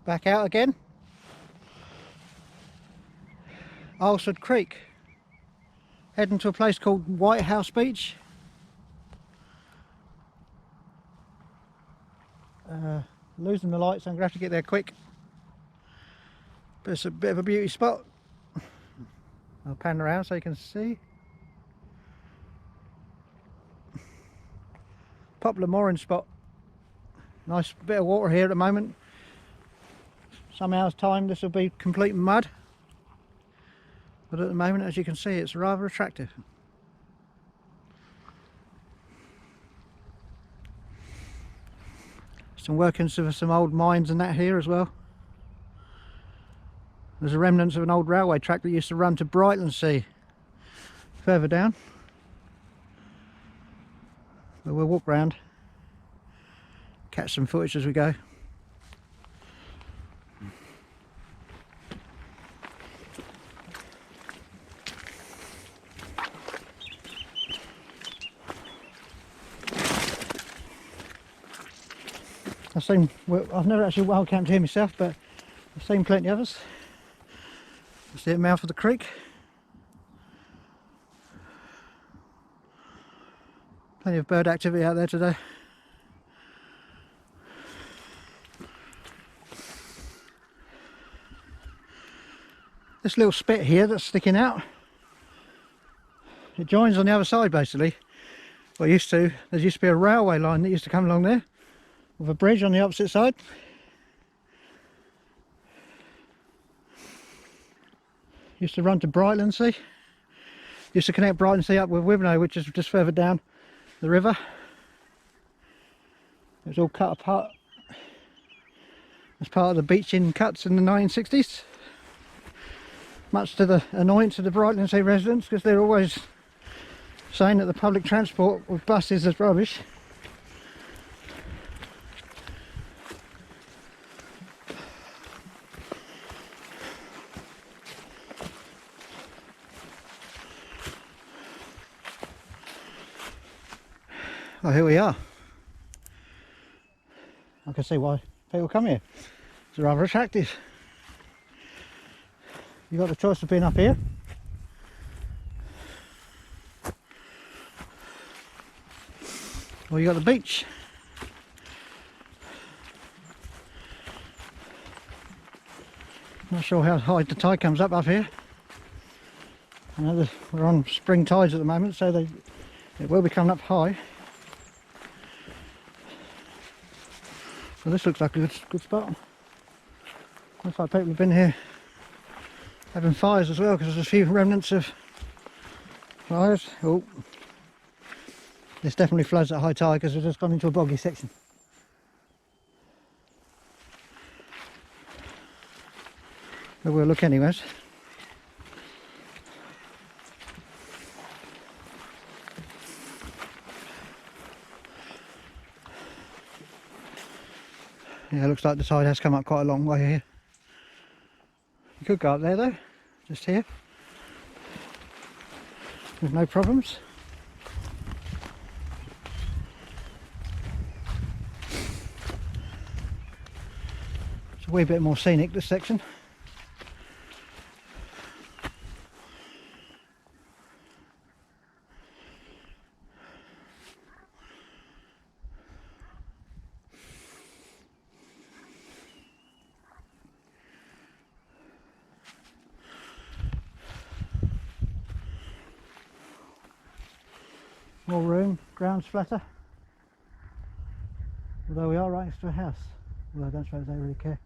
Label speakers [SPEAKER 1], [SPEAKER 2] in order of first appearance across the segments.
[SPEAKER 1] Back out again. Alsford Creek. Heading to a place called White House Beach. Losing the lights, so I'm going to have to get there quick. But it's a bit of a beauty spot. I'll pan around so you can see. Popular mooring spot. Nice bit of water here at the moment. Some hours time this will be complete mud. But at the moment, as you can see, it's rather attractive. Some workings of some old mines and that here as well. There's a remnants of an old railway track that used to run to Brightlingsea further down. But we'll walk round, catch some footage as we go. I've never actually wild camped here myself, but I've seen plenty of us. It's the mouth of the creek. Plenty of bird activity out there today. This little spit here that's sticking out, it joins on the other side basically. There used to be a railway line that used to come along there, with a bridge on the opposite side. Used to run to Brightlingsea. Used to connect Brightlingsea up with Wivenhoe, which is just further down the river. It was all cut apart as part of the beaching cuts in the 1960s. Much to the annoyance of the Brightlingsea residents, because they're always saying that the public transport with buses is rubbish. Well, here we are. I can see why people come here. It's rather attractive. You've got the choice of being up here, or you got the beach. Not sure how high the tide comes up here. I know that we're on spring tides at the moment, so it will be coming up high. So this looks like a good spot. Looks like people have been here having fires as well, because there's a few remnants of fires. Oh, this definitely floods at high tide because we've just gone into a boggy section. But we'll look anyways. Yeah, it looks like the tide has come up quite a long way here. You could go up there though, just here, with no problems. It's a wee bit more scenic, this section. More room, ground's flatter. Although we are right next to a house. Although I don't suppose they really care.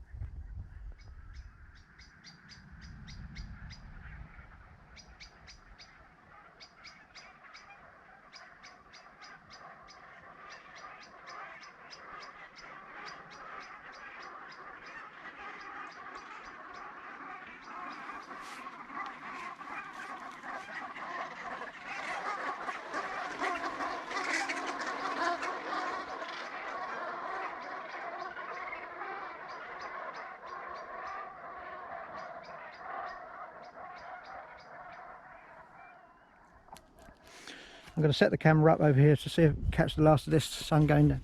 [SPEAKER 1] I'm going to set the camera up over here to see if catch the last of this sun going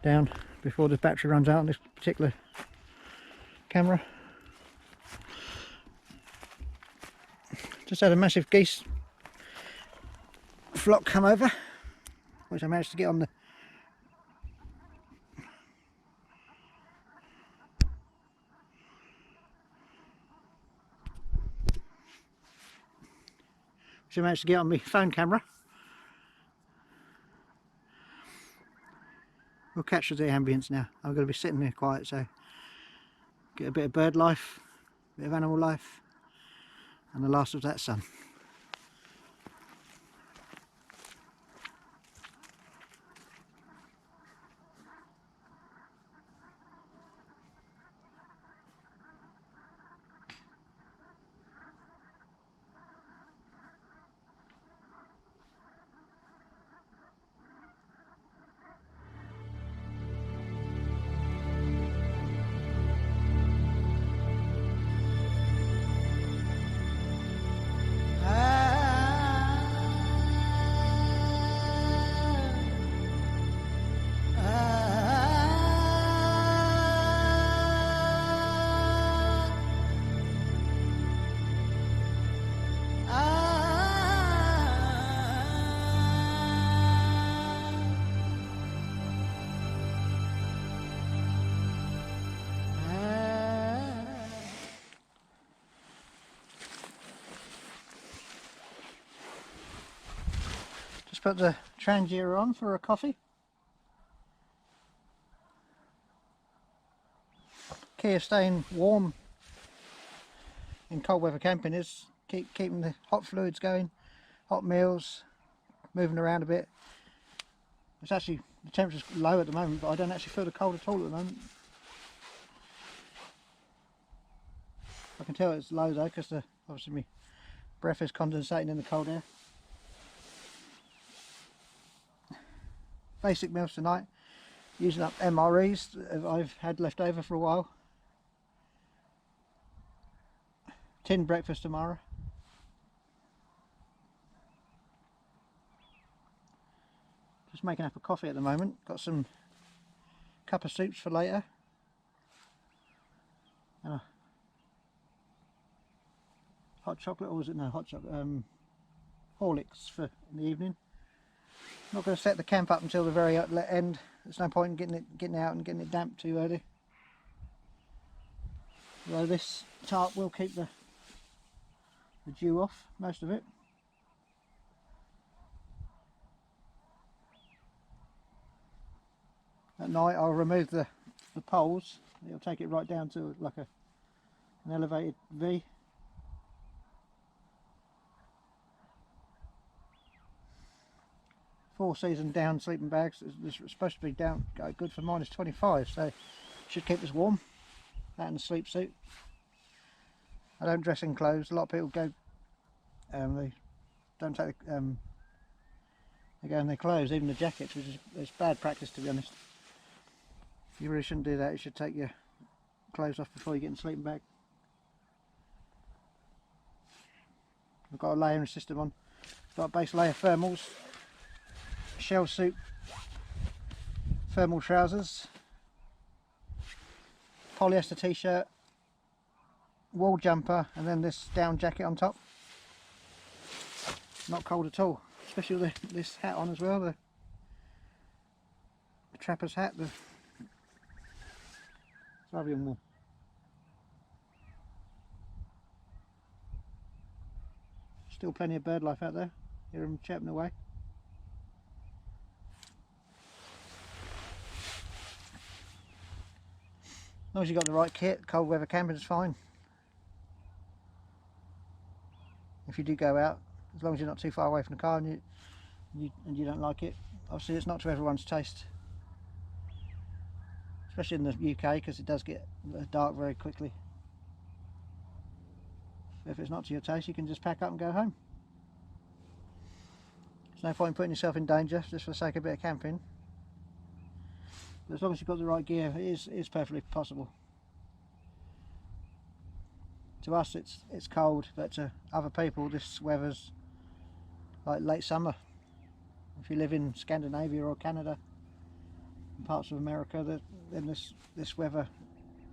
[SPEAKER 1] down before the battery runs out on this particular camera. Just had a massive geese flock come over, which I managed to get on the my phone camera. We'll capture the ambience now. I'm going to be sitting there quiet, so get a bit of bird life, a bit of animal life, and the last of that sun. Just put the transier on for a coffee. Key of staying warm in cold weather camping is keeping the hot fluids going, hot meals, moving around a bit. It's actually, the temperature's low at the moment, but I don't actually feel the cold at all at the moment. I can tell it's low though, because obviously my breath is condensating in the cold air. Basic meals tonight, using up MREs that I've had left over for a while. Tin breakfast tomorrow. Just making up a coffee at the moment. Got some cup of soups for later. And a hot chocolate, or was it no hot chocolate? Horlicks for in the evening. Not going to set the camp up until the very end. There's no point in getting out and getting it damp too early. Although this tarp will keep the dew off, most of it. At night I'll remove the poles. It'll take it right down to like an elevated V. Four season down sleeping bags. This is supposed to be down good for -25, so should keep us warm. That and the sleep suit. I don't dress in clothes. A lot of people go, they don't take they go in their clothes, even the jackets, which is it's bad practice to be honest. You really shouldn't do that. You should take your clothes off before you get in the sleeping bag. I've got a layering system on. Got a base layer thermals, shell suit, thermal trousers, polyester t-shirt, wool jumper, and then this down jacket on top. Not cold at all, especially with this hat on as well, the trapper's hat. It's lovely and warm. Still plenty of bird life out there. Hear them chirping away. As long as you've got the right kit, cold weather camping is fine. If you do go out, as long as you're not too far away from the car and you don't like it. Obviously it's not to everyone's taste, especially in the UK, because it does get dark very quickly. If it's not to your taste, you can just pack up and go home. There's no point in putting yourself in danger just for the sake of a bit of camping. But as long as you've got the right gear, it is perfectly possible. To us it's cold, but to other people this weather's like late summer. If you live in Scandinavia or Canada and parts of America, then this weather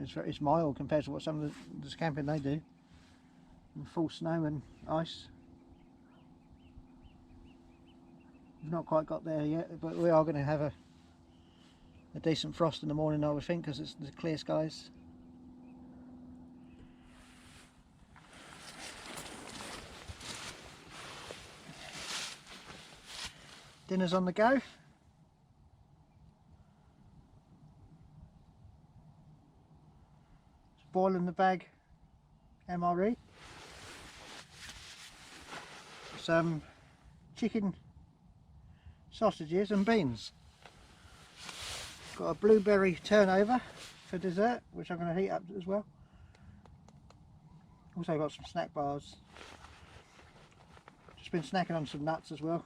[SPEAKER 1] It's mild compared to what some of the camping they do. In full snow and ice. We've not quite got there yet, but we are going to have a decent frost in the morning, I would think, because it's the clear skies. Dinner's on the go. It's boil in the bag MRE. Some chicken sausages and beans. Got a blueberry turnover for dessert, which I'm going to heat up as well. Also got some snack bars. Just been snacking on some nuts as well.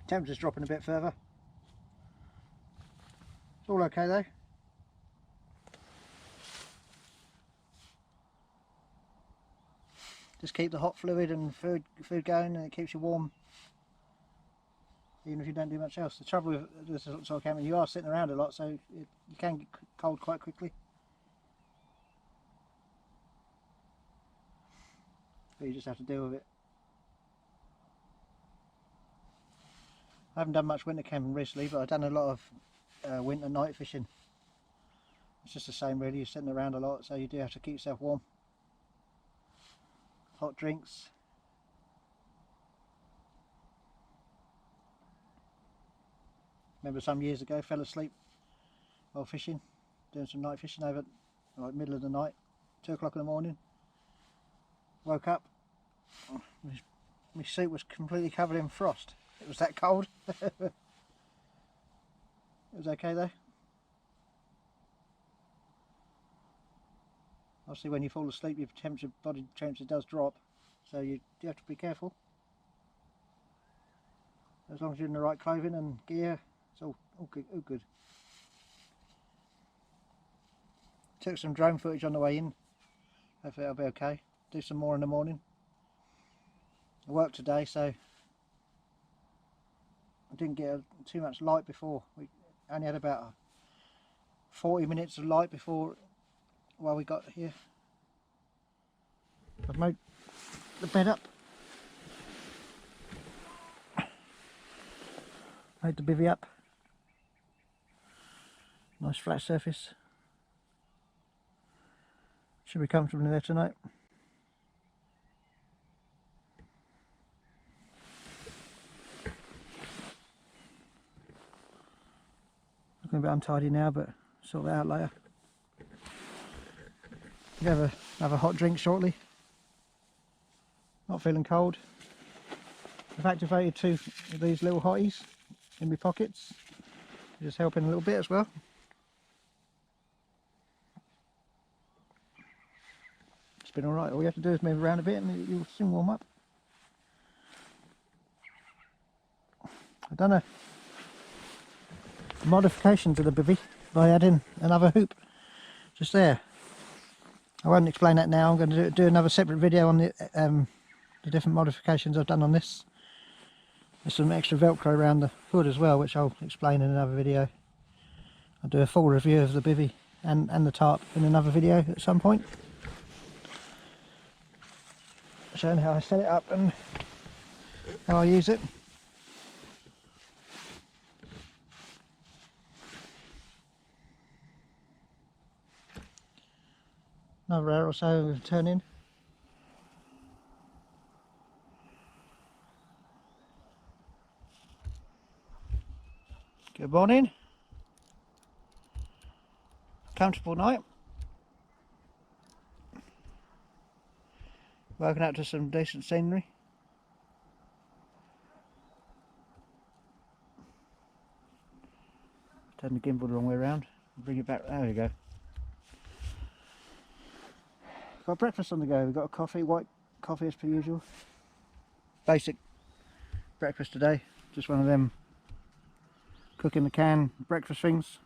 [SPEAKER 1] Temperature's dropping a bit further. It's all okay though. Just keep the hot fluid and food going, and it keeps you warm, even if you don't do much else. The trouble with this sort of camping, you are sitting around a lot, so you can get cold quite quickly. But you just have to deal with it. I haven't done much winter camping recently, but I've done a lot of winter night fishing. It's just the same really, you're sitting around a lot, so you do have to keep yourself warm. Hot drinks. Remember some years ago, fell asleep while fishing, doing some night fishing over like middle of the night, 2 o'clock in the morning. Woke up, my suit was completely covered in frost. It was that cold. It was okay though. Obviously when you fall asleep your body temperature does drop, so you do have to be careful. As long as you're in the right clothing and gear, it's all good. Took some drone footage on the way in. Hopefully that'll be okay. Do some more in the morning. I worked today, so I didn't get too much light before. We only had about 40 minutes of light before while we got here. I've made the bed up. Made the bivvy up. Nice flat surface. Should be comfortable in there tonight. Looking a bit untidy now, but sort that out later. Have a hot drink shortly. Not feeling cold. I've activated 2 of these little hotties in my pockets. Just helping a little bit as well. It's been alright. All you have to do is move around a bit and you'll soon warm up. I've done a modification to the bivvy by adding another hoop just there. I won't explain that now. I'm going to do another separate video on the different modifications I've done on this. There's some extra velcro around the hood as well, which I'll explain in another video. I'll do a full review of the bivvy and the tarp in another video at some point, showing how I set it up and how I use it. Another hour or so of turning. Good morning. Comfortable night. Woken up to some decent scenery. Turn the gimbal the wrong way around. Bring it back. There we go. Got breakfast on the go. We've got a coffee, white coffee as per usual. Basic breakfast today. Just one of them cook in the can breakfast things.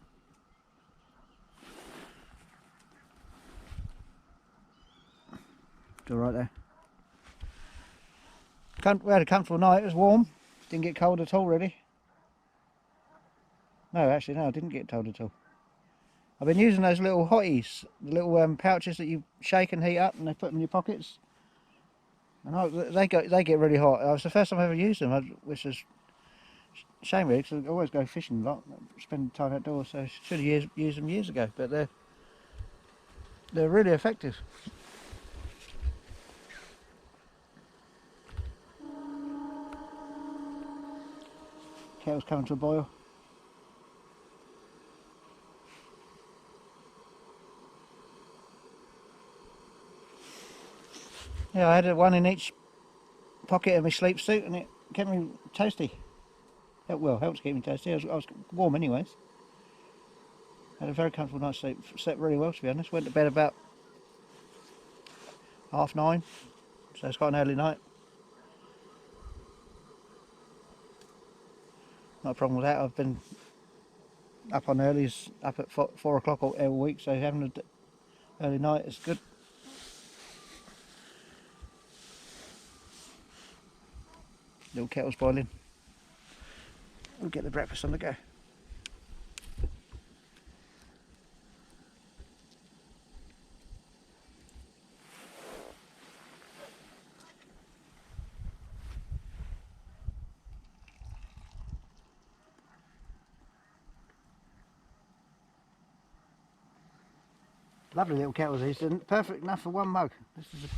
[SPEAKER 1] It's alright there. We had a comfortable night. It was warm. Didn't get cold at all really. No, actually, no, I didn't get told at all. I've been using those little hotties, the little pouches that you shake and heat up, and they put them in your pockets. And they get really hot. It was the first time I ever used them, which is a shame really, because I always go fishing a lot, spend time outdoors. So I should have used them years ago. But they're really effective. Kettle's coming to a boil. Yeah, I had one in each pocket of my sleep suit, and it kept me toasty. Helped keep me toasty. I was warm anyways. Had a very comfortable night's sleep. Slept really well, to be honest. Went to bed about 9:30, so it's quite an early night. Not a problem with that. I've been up on earlies, up at 4 o'clock every week, so having an early night is good. Little kettle's boiling. We'll get the breakfast on the go. Lovely little kettles these, and perfect enough for one mug. This is a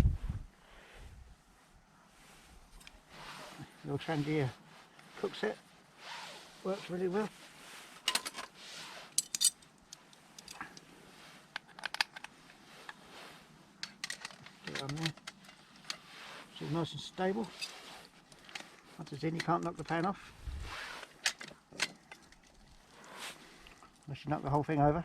[SPEAKER 1] little trendy cook set. Works really well. Get it on there. So it's nice and stable. Once it's in, you can't knock the pan off. Unless you knock the whole thing over.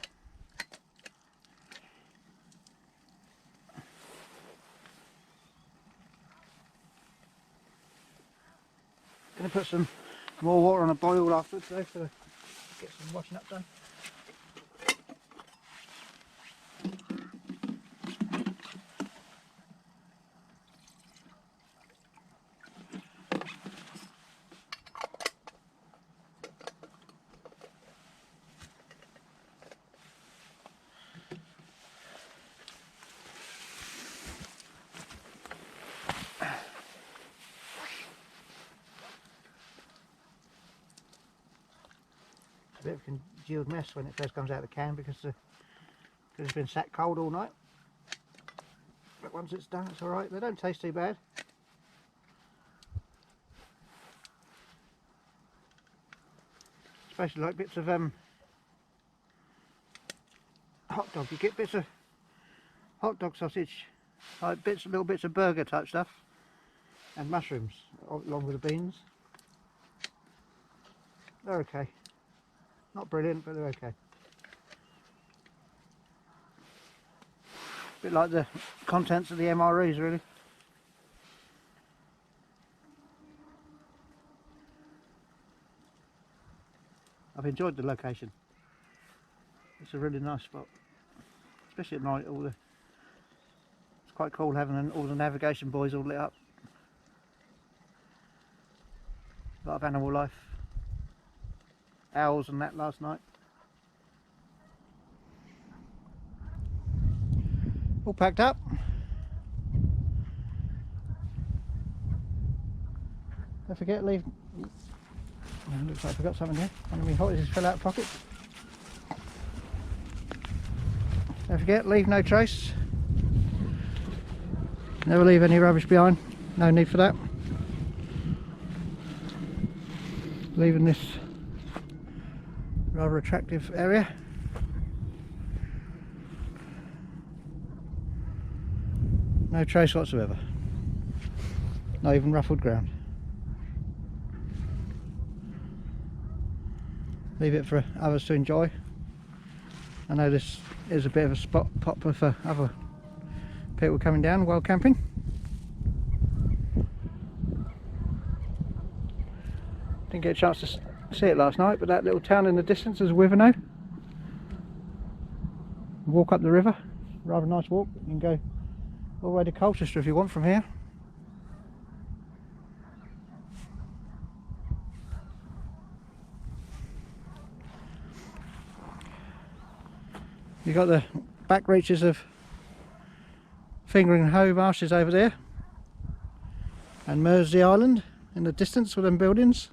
[SPEAKER 1] Going to put some more water on a boil afterwards though, to get some washing up done. A bit of a congealed mess when it first comes out of the can because it's been sat cold all night. But once it's done, it's alright. They don't taste too bad. Especially like bits of hot dog. You get bits of hot dog sausage, like little bits of burger type stuff, and mushrooms along with the beans. They're okay. Not brilliant, but they're okay. A bit like the contents of the MREs, really. I've enjoyed the location. It's a really nice spot, especially at night. It's quite cool having all the navigation buoys all lit up. A lot of animal life. Owls and that last night. All packed up. Don't forget, leave. Looks like I forgot something here. One of my hotties fell out of pocket. Don't forget, leave no trace. Never leave any rubbish behind. No need for that. Leaving this rather attractive area. No trace whatsoever. Not even ruffled ground. Leave it for others to enjoy. I know this is a bit of a spot popper for other people coming down while camping. Didn't get a chance to see it last night, but that little town in the distance is Wivernow. Walk up the river, rather nice walk. You can go all the way to Colchester if you want from here. You've got the back reaches of Finger and Hoe marshes over there, and Mersey Island in the distance with them buildings.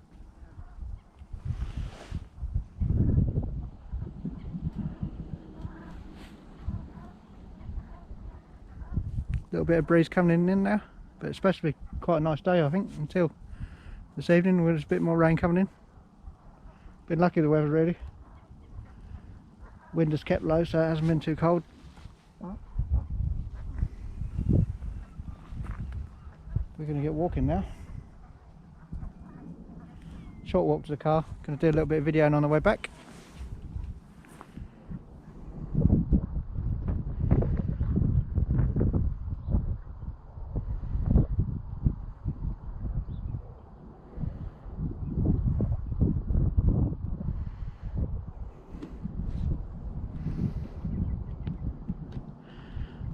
[SPEAKER 1] A little bit of breeze coming in now, but it's supposed to be quite a nice day, I think, until this evening when there's a bit more rain coming in. Been lucky the weather really. Wind has kept low, so it hasn't been too cold. We're going to get walking now. Short walk to the car. Going to do a little bit of videoing on the way back.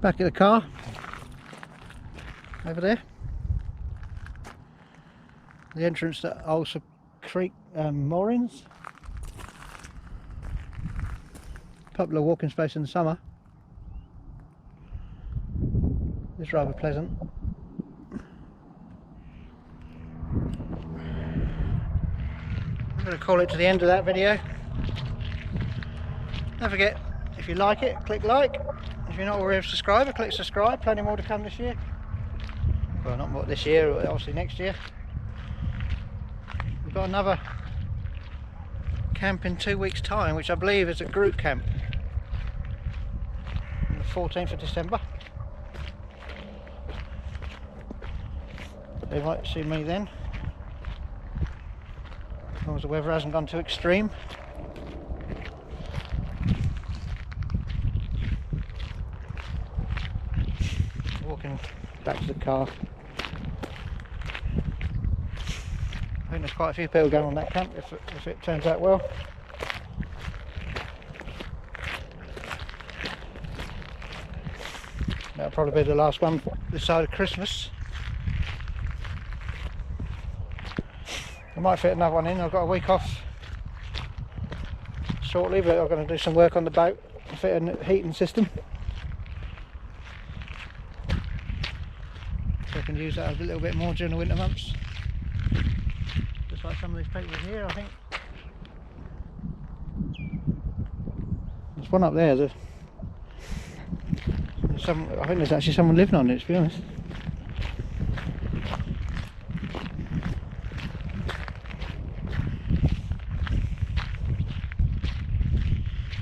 [SPEAKER 1] Back at the car, over there, the entrance to Ulster Creek moorings. Popular walking space in the summer. It's rather pleasant. I'm going to call it to the end of that video. Don't forget, if you like it, click like. If you're not already a subscriber, click subscribe. Plenty more to come this year. Well, not more this year, but obviously next year. We've got another camp in 2 weeks' time, which I believe is a group camp. On the 14th of December. They might see me then. As long as the weather hasn't gone too extreme. Walking back to the car. I think there's quite a few people going on that camp if it turns out well. That'll probably be the last one this side of Christmas. I might fit another one in. I've got a week off shortly, but I'm going to do some work on the boat and fit a heating system. So I can use that a little bit more during the winter months. Just like some of these people here, I think. There's one up there. I think there's actually someone living on it, to be honest.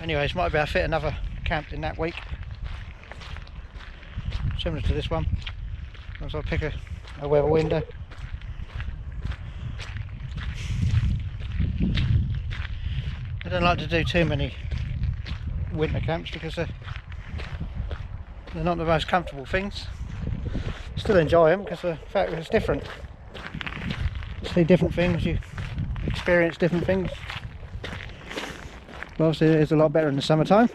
[SPEAKER 1] Anyways, might be able to fit another camp in that week. Similar to this one. As I pick a weather window. I don't like to do too many winter camps because they're not the most comfortable things. Still enjoy them because the fact that it's different. You see different things, you experience different things. But obviously it is a lot better in the summertime.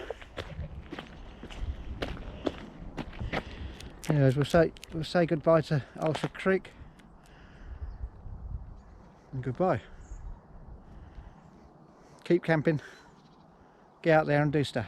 [SPEAKER 1] Anyways, we'll say goodbye to Ulster Creek and goodbye. Keep camping, get out there and do stuff.